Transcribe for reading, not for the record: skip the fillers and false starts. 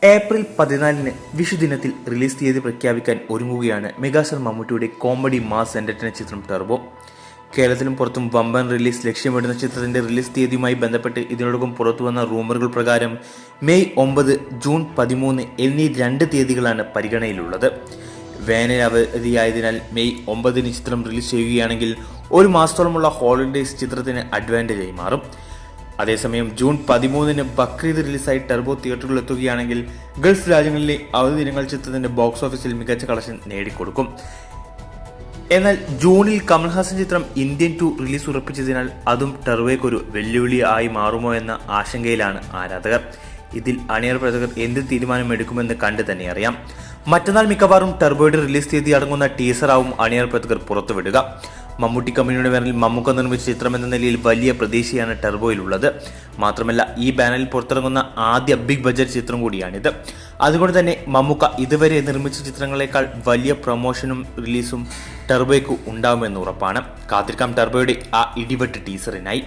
April 14 വിഷുദിനത്തിൽ release തീയതി പ്രഖ്യാപിക്കാൻ ഒരുങ്ങുകയാണ് മെഗാസ്റ്റാർ മമ്മൂട്ടിയുടെ കോമഡി മാസ് എന്റർടൈനർ ചിത്രം ടർബോ. കേരളത്തിലും പുറത്തും വമ്പൻ റിലീസ് ലക്ഷ്യമിടുന്ന ചിത്രത്തിന്റെ റിലീസ് തീയതിയുമായി ബന്ധപ്പെട്ട് ഇതിനോടകം പുറത്തുവന്ന റൂമറുകൾ പ്രകാരം മെയ് 9, ജൂൺ 13 എന്നീ 2 തീയതികളാണ് പരിഗണനയിലുള്ളത്. വേനൽ അവധിയായതിനാൽ മെയ് 9 ചിത്രം റിലീസ് ചെയ്യുകയാണെങ്കിൽ ഒരു മാസത്തോളമുള്ള ഹോളിഡേയ്സ് ചിത്രത്തിന് അഡ്വാൻറ്റേജായി മാറും. അതേസമയം ജൂൺ 13 ബക്രീദ് റിലീസായി ടർബോ തിയേറ്ററുകളിൽ എത്തുകയാണെങ്കിൽ ഗൾഫ് രാജ്യങ്ങളിലെ അവധി ദിനങ്ങൾ ചിത്രത്തിന്റെ ബോക്സ് ഓഫീസിൽ മികച്ച കളക്ഷൻ നേടിക്കൊടുക്കും. എന്നാൽ ജൂണിൽ കമൽഹാസൻ ചിത്രം ഇന്ത്യൻ 2 റിലീസ് ഉറപ്പിച്ചതിനാൽ അതും ടർബോയ്ക്കൊരു വെല്ലുവിളി ആയി മാറുമോ എന്ന ആശങ്കയിലാണ് ആരാധകർ. ഇതിൽ അണിയർ പ്രവർത്തകർ എന്ത് തീരുമാനമെടുക്കുമെന്ന് കണ്ടു തന്നെ അറിയാം. മറ്റന്നാൾ മിക്കവാറും ടർബോയുടെ റിലീസ് തീയതി അടങ്ങുന്ന ടീസറാവും അണിയർ പ്രവർത്തകർ പുറത്തുവിടുക. മമ്മൂട്ടി കമ്പനിയുടെ ബാനറിൽ മമ്മൂക്ക നിർമ്മിച്ച ചിത്രം എന്ന നിലയിൽ വലിയ പ്രതീക്ഷയാണ് ടർബോയിലുള്ളത്. മാത്രമല്ല ഈ ബാനറിൽ പുറത്തിറങ്ങുന്ന ആദ്യ ബിഗ് ബഡ്ജറ്റ് ചിത്രം കൂടിയാണിത്. അതുകൊണ്ട് തന്നെ മമ്മൂക്ക ഇതുവരെ നിർമ്മിച്ച ചിത്രങ്ങളെക്കാൾ വലിയ പ്രൊമോഷനും റിലീസും ടർബോയ്ക്ക് ഉണ്ടാവുമെന്ന് ഉറപ്പാണ്. കാത്തിരിക്കാം ടർബോയുടെ ആ ഇടിവെട്ട് ടീസറിനായി.